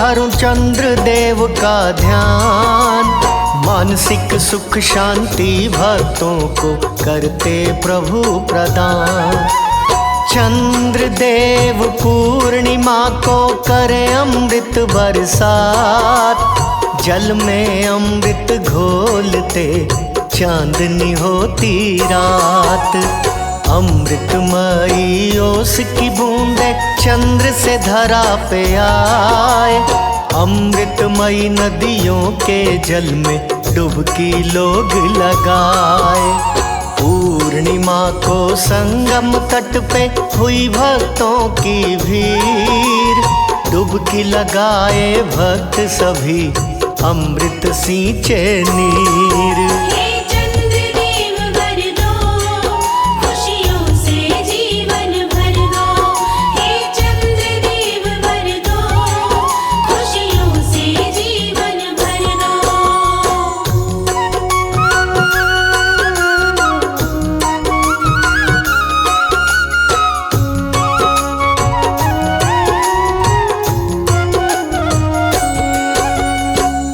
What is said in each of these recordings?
करूं चंद्र देव का ध्यान। मानसिक सुख शांति भक्तों को करते प्रभु प्रदान। चंद्र देव पूर्णिमा को करे अमृत बरसात। जल में अमृत घोलते चांदनी होती रात। अमृतमयी ओस की बूंदे चंद्र से धरा पे आए। अमृतमयी नदियों के जल में डुबकी लोग लगाए। पूर्णिमा को संगम तट पे हुई भक्तों की भीड़। डुबकी लगाए भक्त सभी अमृत सींचे नीर।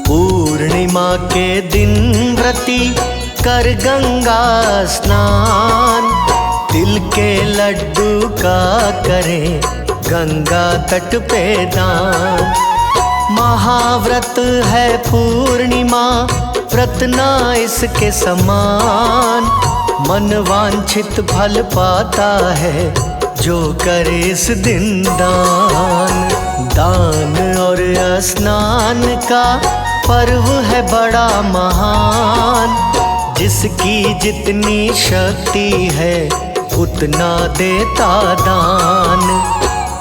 पूर्णिमा के दिन व्रती कर गंगा स्नान। तिल के लड्डू का करें गंगा तट पे दान। महाव्रत है पूर्णिमा व्रत ना इसके समान। मन वांछित फल पाता है जो करे इस दिन दान। दान और स्नान का पर्व है बड़ा महान। जिसकी जितनी शक्ति है उतना देता दान।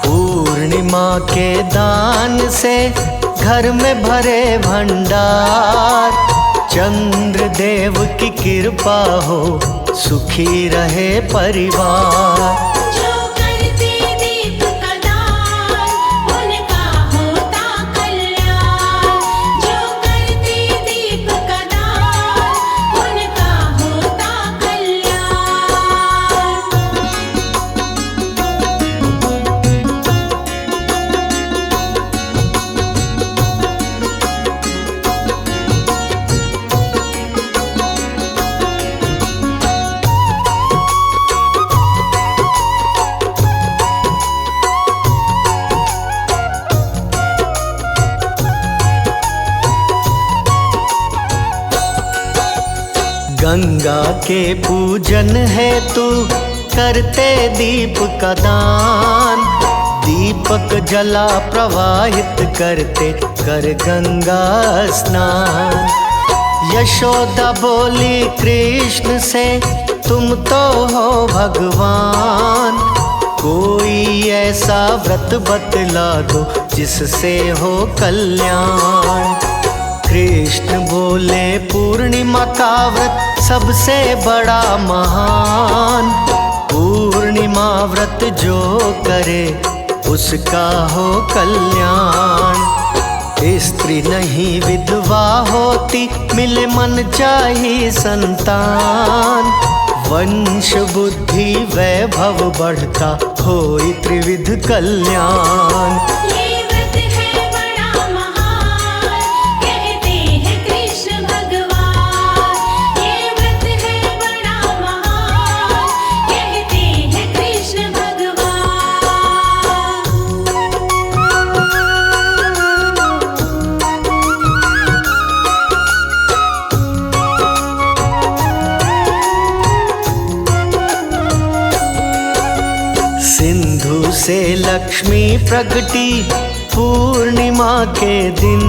पूर्णिमा के दान से घर में भरे भंडार। चंद्र देव की कृपा हो सुखी रहे परिवार। गंगा के पूजन है तू करते दीप का दान। दीपक जला प्रवाहित करते कर गंगा स्नान। यशोदा बोली कृष्ण से तुम तो हो भगवान। कोई ऐसा व्रत बतला दो जिससे हो कल्याण। कृष्ण बोले पूर्णिमा का व्रत सबसे बड़ा महान। पूर्णिमा व्रत जो करे उसका हो कल्याण। स्त्री नहीं विधवा होती मिले मन चाहिए संतान। वंश बुद्धि वैभव बढ़ता होई त्रिविध कल्याण। सिंधु से लक्ष्मी प्रगटी पूर्णिमा के दिन।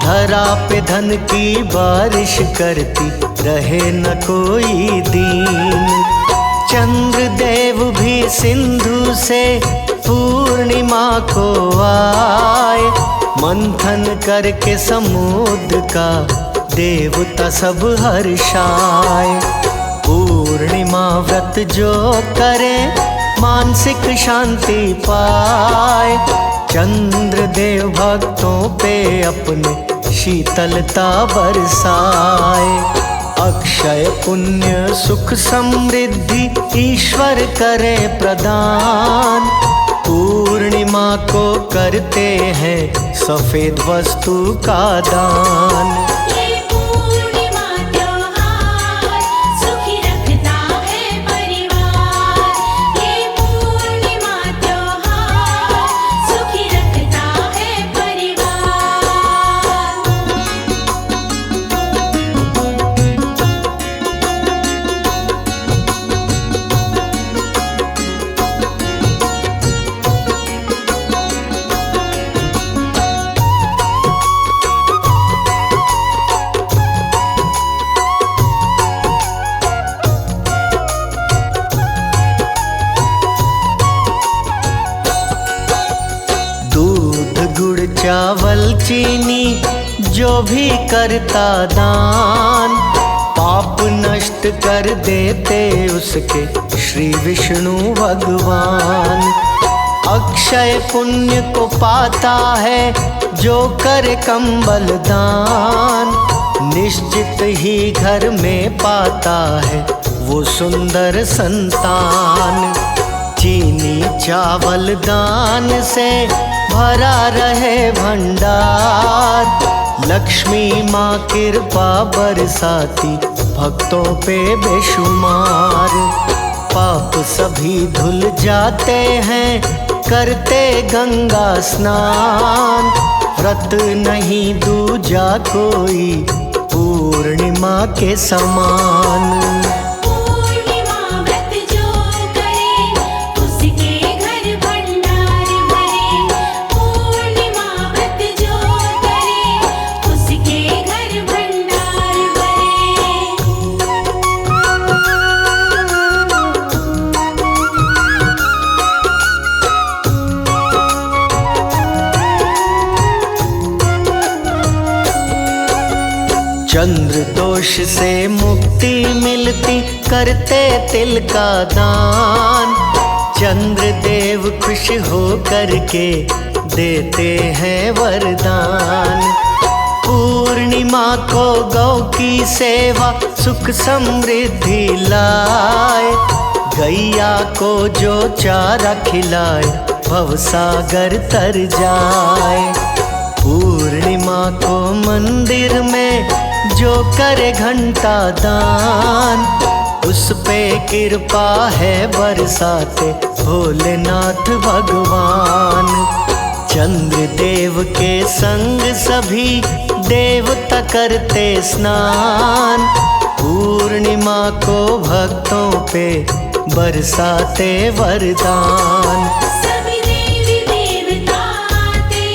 धरा पे धन की बारिश करती रहे न कोई दीन। चंद्र देव भी सिंधु से पूर्णिमा को आए। मंथन करके समुद्र का देवता सब हर्षाए। पूर्णिमा व्रत जो करे मानसिक शांति पाए। चंद्र देव भक्तों पे अपने शीतलता बरसाए। अक्षय पुण्य सुख समृद्धि ईश्वर करे प्रदान। पूर्णिमा को करते हैं सफेद वस्तु का दान। ये पूर्णिमा त्योहार सुखी रखता है परिवार। ये पूर्णिमा त्योहार सुखी रखता है परिवार। दूध गुड़ चावल चीनी जो भी करता दान, पाप नष्ट कर देते उसके श्री विष्णु भगवान। अक्षय पुण्य को पाता है जो करे कंबल दान, निश्चित ही घर में पाता है वो सुंदर संतान। चीनी चावल दान से भरा रहे भंडार, लक्ष्मी माँ कृपा बरसाती भक्तों पे बेशुमार। पाप सभी धुल जाते हैं करते गंगा स्नान, व्रत नहीं दूजा कोई पूर्णिमा के समान। पूर्णिमा व्रत जो करे उसके घर भंडार भरे। पूर्णिमा व्रत जो करे उसके घर भंडार भरे। चंद्र दोष से मुक्ति मिलती करते तिल का दान, चंद्र देव खुश हो करके देते हैं वरदान। पूर्णिमा को गौ की सेवा सुख समृद्धि लाए, गैया को जो चारा खिलाए भवसागर तर जाए। पूर्णिमा को मंदिर में जो करे घंटा दान, उस पे कृपा है बरसाते भोलेनाथ भगवान। चंद्र देव के संग सभी देवता करते स्नान, पूर्णिमा को भक्तों पे बरसाते वरदान। सभी देवी देवता आते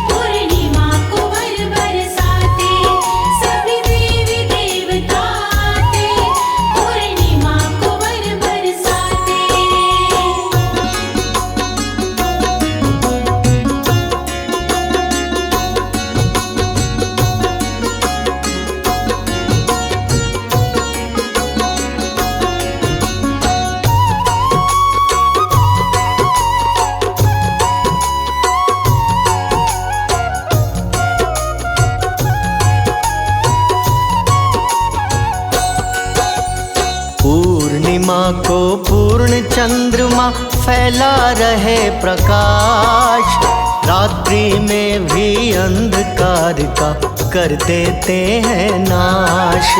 पूर्णिमा को वर बरसाते। सभी देवी देवता आते पूर्णिमा को वर बरसाते। पूर्णिमा को पूर्ण चंद्रमा फैला रहे प्रकाश, रात्रि में भी अंधकार का कर देते हैं नाश।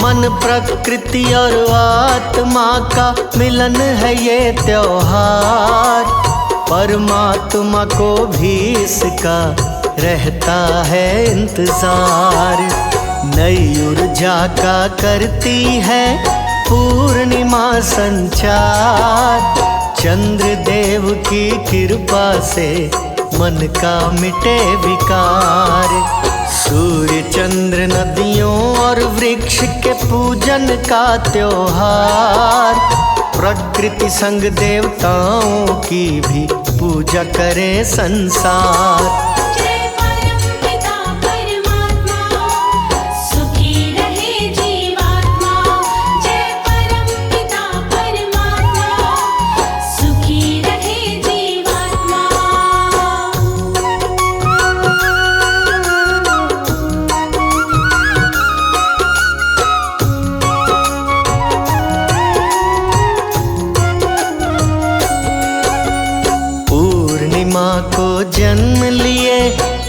मन प्रकृति और आत्मा का मिलन है ये त्योहार, परमात्मा को भी इसका रहता है इंतजार। नई ऊर्जा का करती है पूर्णिमा संचार, चंद्र देव की कृपा से मन का मिटे विकार। सूर्य चंद्र नदियों और वृक्ष के पूजन का त्योहार, प्रकृति संग देवताओं की भी पूजा करे संसार। जय परमपिता परमात्मा सुखी रहे जीवात्मा। जय परमपिता परमात्मा सुखी रहे जीवात्मा।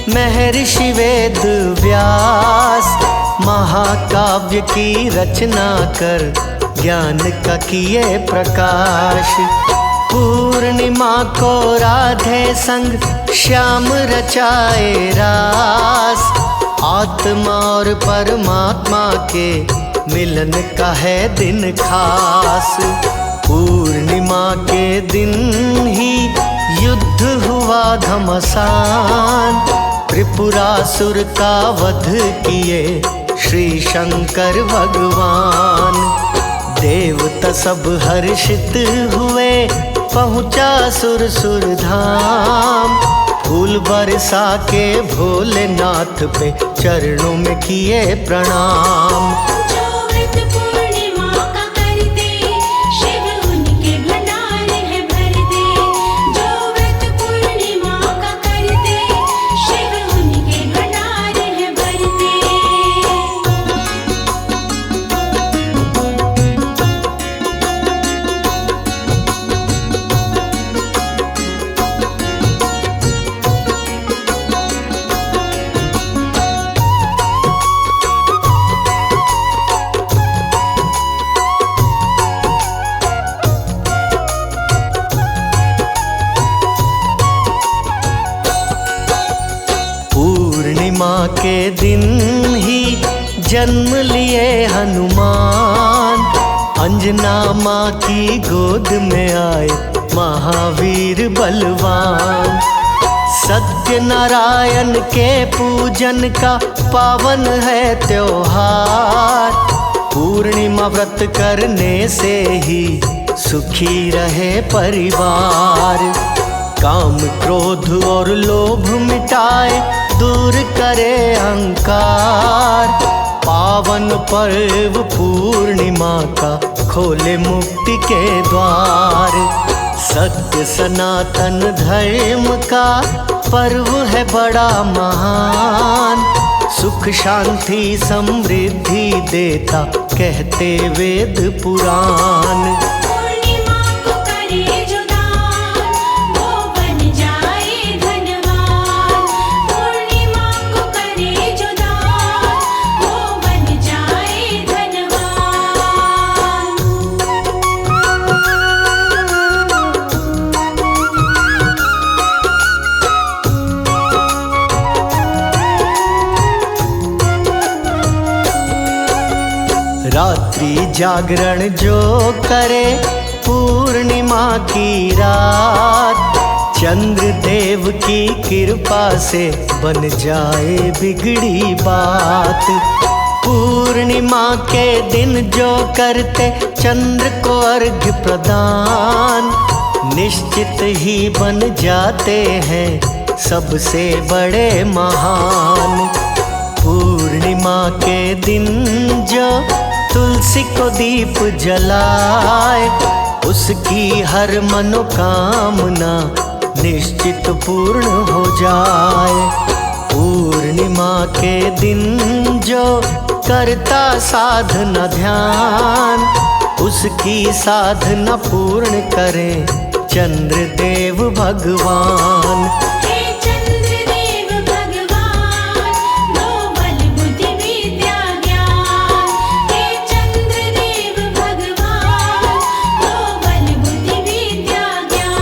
महर्षि वेद व्यास महाकाव्य की रचना कर ज्ञान का किए प्रकाश। पूर्णिमा को राधे संग श्याम रचाए रास। आत्मा और परमात्मा के मिलन का है दिन खास। पूर्णिमा के दिन ही युद्ध हुआ घमासान। त्रिपुरासुर का वध किए श्री शंकर भगवान। देवता सब हर्षित हुए पहुँचा सुर धाम। फूल बरसा के भोलेनाथ पे चरणों में किए प्रणाम। जो व्रत पूर्णिमा का करते शिव उनके भंडार है भर दे। जो व्रत पूर्णिमा का करते शिव उनके भंडार है भर दे। पूर्णिमा के दिन ही जन्म लिए हनुमान। अंजना माँ की गोद में आए महावीर बलवान। सत्यनारायण के पूजन का पावन है त्योहार। पूर्णिमा व्रत करने से ही सुखी रहे परिवार। काम क्रोध और लोभ मिटाए दूर करे अहंकार। पावन पर्व पूर्णिमा का खोले मुक्ति के द्वार। सत्य सनातन धर्म का पर्व है बड़ा महान। सुख शांति समृद्धि देता कहते वेद पुराण। पूर्णिमा को करे जो दान वो बन जाए धनवान। पूर्णिमा को करे जो दान वो बन जाए धनवान। रात्रि जागरण जो करे पूर्णिमा की रात। चंद्र देव की कृपा से बन जाए बिगड़ी बात। पूर्णिमा के दिन जो करते चंद्र को अर्घ्य प्रदान। निश्चित ही बन जाते हैं सबसे बड़े महान। पूर्णिमा के दिन जो तुलसी को दीप जलाए उसकी हर मनोकामना निश्चित पूर्ण हो जाए। पूर्णिमा के दिन जो करता साधना ध्यान उसकी साधना पूर्ण करे चंद्रदेव भगवान। हे चंद्रदेव भगवान दो बल बुद्धि विद्या ज्ञान। हे चंद्रदेव भगवान दो बल बुद्धि विद्या ज्ञान।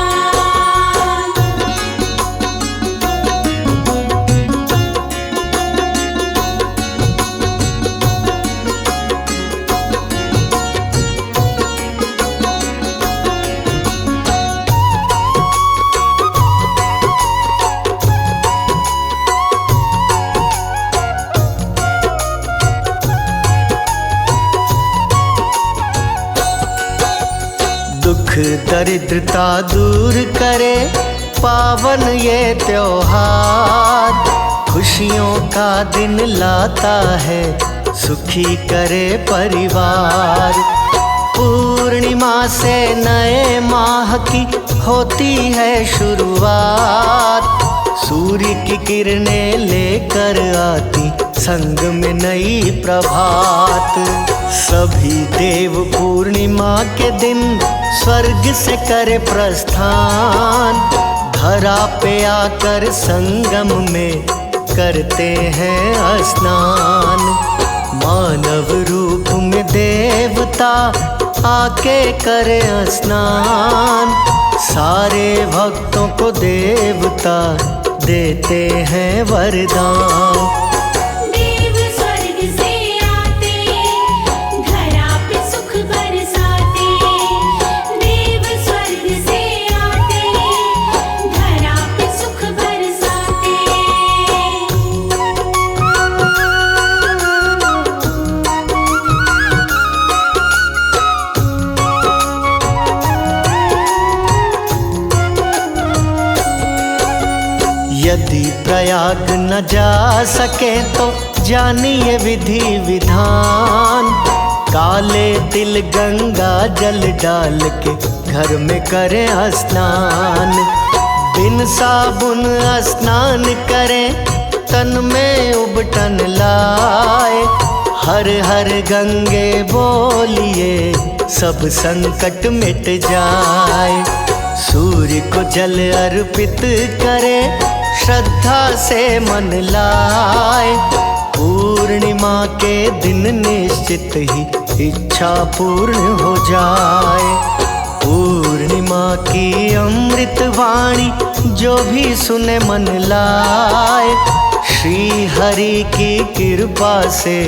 दुख दरिद्रता दूर करे पावन ये त्योहार। खुशियों का दिन लाता है सुखी करे परिवार। पूर्णिमा से नए माह की होती है शुरुआत। सूर्य की किरणें लेकर आती संग में नई प्रभात। सभी देव पूर्णिमा के दिन स्वर्ग से करे प्रस्थान। धरा पे आकर संगम में करते हैं स्नान। मानव रूप में देवता आके करे स्नान। सारे भक्तों को देवता देते हैं वरदान। देव स्वर्ग से आते, धरा पे सुख बरसाते। देव स्वर्ग से आते, धरा पे सुख बरसाते। यदि प्रयाग न जा सके तो जानिए विधि विधान। काले तिल गंगा जल डाल के घर में करें स्नान। बिन साबुन स्नान करें, तन में उबटन लाए। हर हर गंगे बोलिए, सब संकट मिट जाए। सूर्य को जल अर्पित करे, श्रद्धा से मन लाए। पूर्णिमा के दिन निश्चित ही इच्छा पूर्ण हो जाए। पूर्णिमा की अमृत वाणी जो भी सुने मन लाए। श्री हरि की कृपा से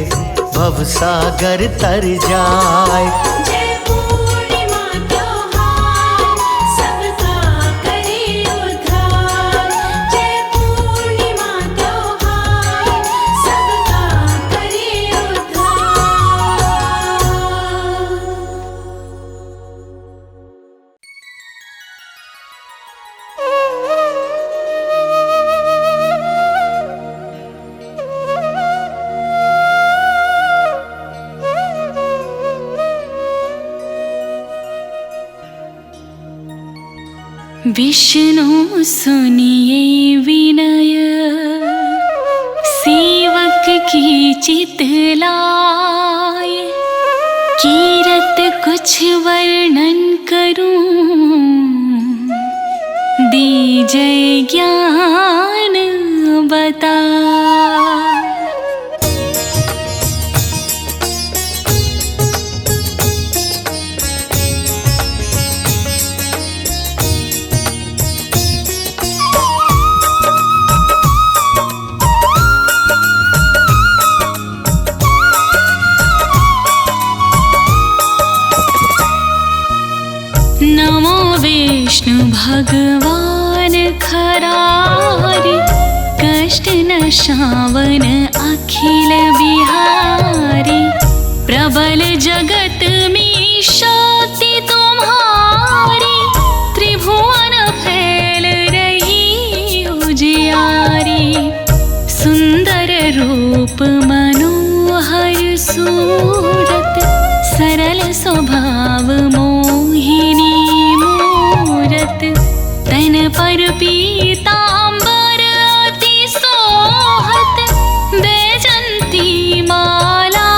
भवसागर तर जाए। जय पूर्णिमा त्योहार, सबका करे उद्धार। जय पूर्णिमा त्योहार, सबका करे उद्धार। विष्णु सुनिए विनय, सेवक की चितलाय। कीरत कुछ वर्णन करूं, दीजय ज्ञान बता। नमो विष्णु भगवान खरारे, कष्ट नशावन अखिल बिहारी। प्रबल जगत में शक्ति तुम्हारी, त्रिभुवन फैल रही उजियारी। सुंदर रूप मनोहर सूरत, सरल स्वभाव मोहिनी मूरत। तन पर पीतांबर अति सोहत, बैजंती माला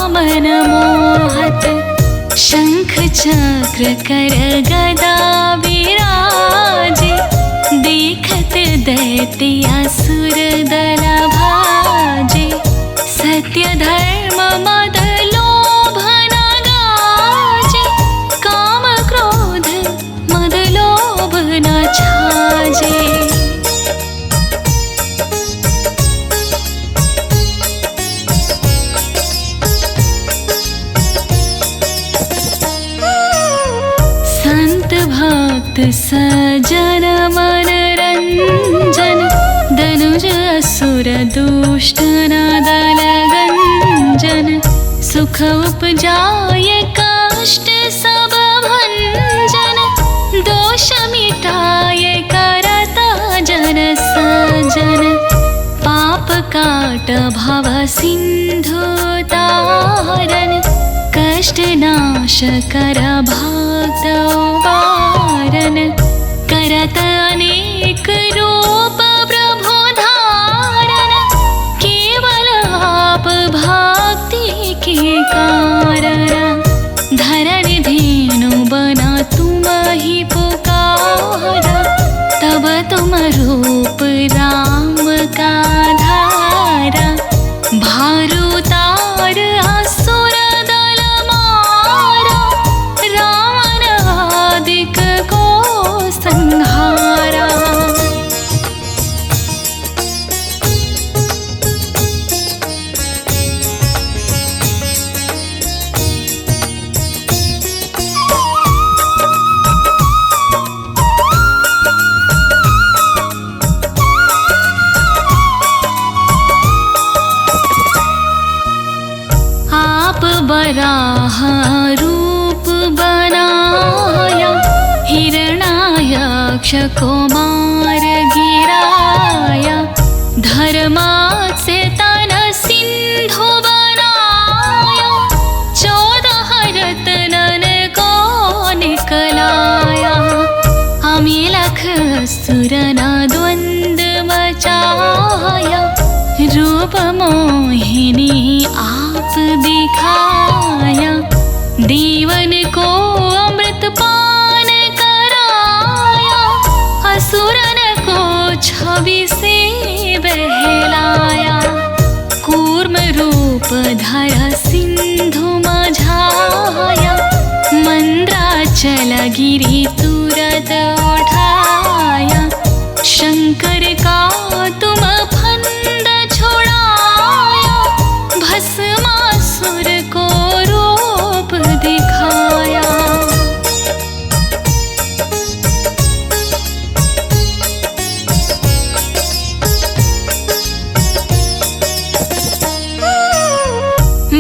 मन मोहत। शंख चक्र कर गदा विराजे, देखत दैत्य असुर दल भाजे। सत्य धर्म मद लोभ न गाजे, काम क्रोध मद लोभ न छाजे। संत भक्त सजन मन रंजन, धनुज असुर दुष्ट न दल गंजन। सुख उपजाय कष्ट सब भंजन, दोष मिटाय करता जन सजन। पाप काट भव सिंधु तारन, कष्ट नाश कर भक्त वारन। करत अनेक रूप प्रभु धारन, केवल आप भक्ति के कारण। धरण धेनु बना तुम ही पुकारा, तब तुम रूप राम का धारा। वराह रूप बनाया, हिरण्याक्ष को मार गिराया। धर्माचे तन सिंधु बनाया, 14 रत्नन को निकलाया। अमिलख असुरना द्वंद मचाया, रूप मोहिनी आप दिखाया। देवन को अमृत पान कराया, असुरन को छवि से बहलाया। कूर्म रूप धरा सिंधु मझाया, मंद्राचल गिरि तुरत उठाया। शंकर का तुम फंद छोड़ाया, भस्मासुर को रूप दिखाया।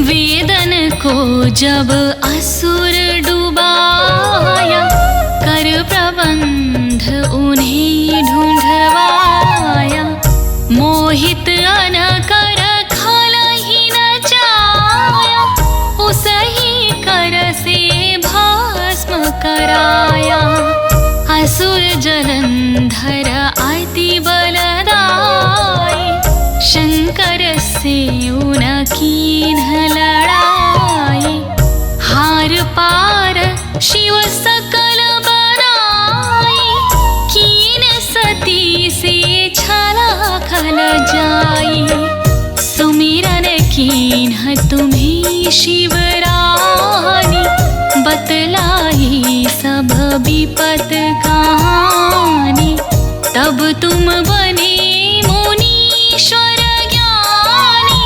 वेदन को जब असुर डुबाया, कर प्रबंध उन्हें ढूंढवाया। मोहित अन कर खल ही नचाया, उसही कर से भस्म कराया। असुर जलंधर अति बलदाई, शंकर से उनकी लड़ाई। हार पार शिव सकल बनाई, कीन सती से छला खल जाई। सुमिरन कीन्ह तुम्हें शिवरानी, बतलाई सब विपत कहानी। तब तुम बने मुनीश्वर ज्ञानी,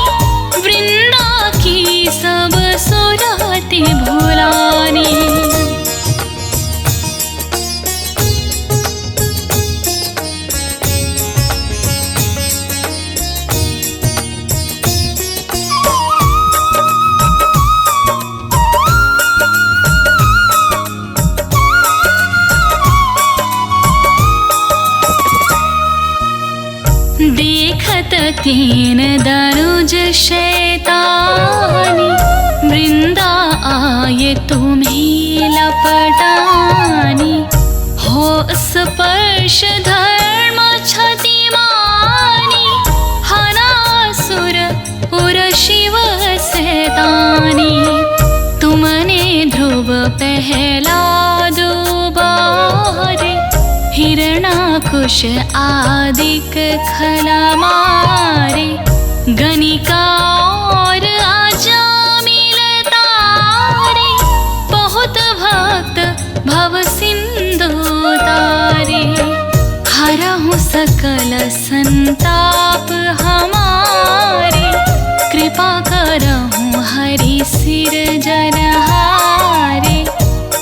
वृंदा की सब सुरति भुलानी। देखत तीन दनुज शैतानी, वृंदा आये तुम्हें लपटानी। हो स्पर्श धर्म क्षतिमानी, हनासुर उर शिव सैतानी। तुमने ध्रुव पहला दुबारे, हिरणाकुश आदिक खला मारे। गणिका और अजामिल तारे, बहुत भक्त भव सिंधु तारे। हरहु सकल संताप हमारे, कृपा करहु हरि सिर जनहारे।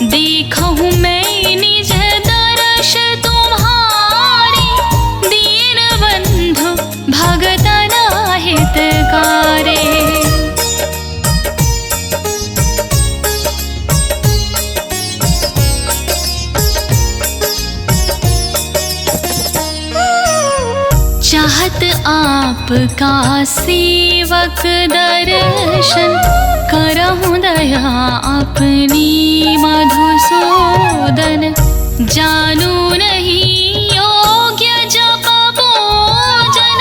देखहु मैं निज दर्श तुम्हारे, दीन बंधु भगतन हितकारे। चाहत आपका सेवक दर्शन, करहु दया अपनी मधुसूदन। जानू नहीं योग्य जप पूजन,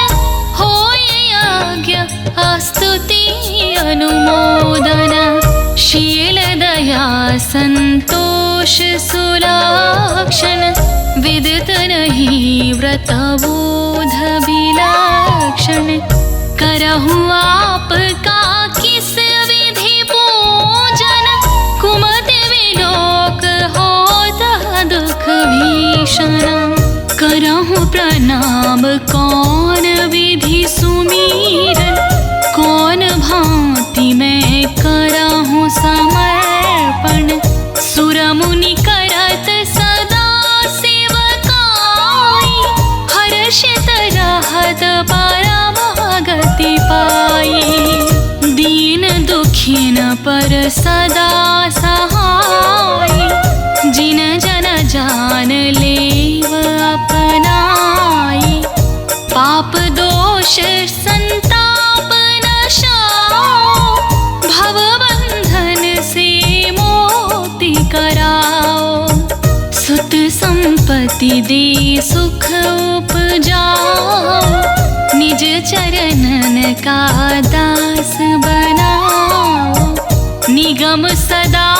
होय यज्ञ स्तुति अनुमोदन। शील दया संतोष सुलक्षण, विदित नहीं व्रत बोध विलक्षण। करहु आपका किस विधि पूजन, कुमति विलोक होता दुख भीषण। करहु प्रणाम कौन विधि सुमीरन, कौन भांति मैं करहु समर्पण। सुर मुनि करत सदा सेवकाई, हर्षित रहत परम गति पाई। दीन दुखिन पर और सदा सहाय, जिन जन जान लेव अपनाई। पाप दोष संताप नशाओ, भव बंधन से मोक्ति कराओ। सुत संपत्ति दे सुख उपजाओ, निज चरणन का दास बनाओ। निगम सदा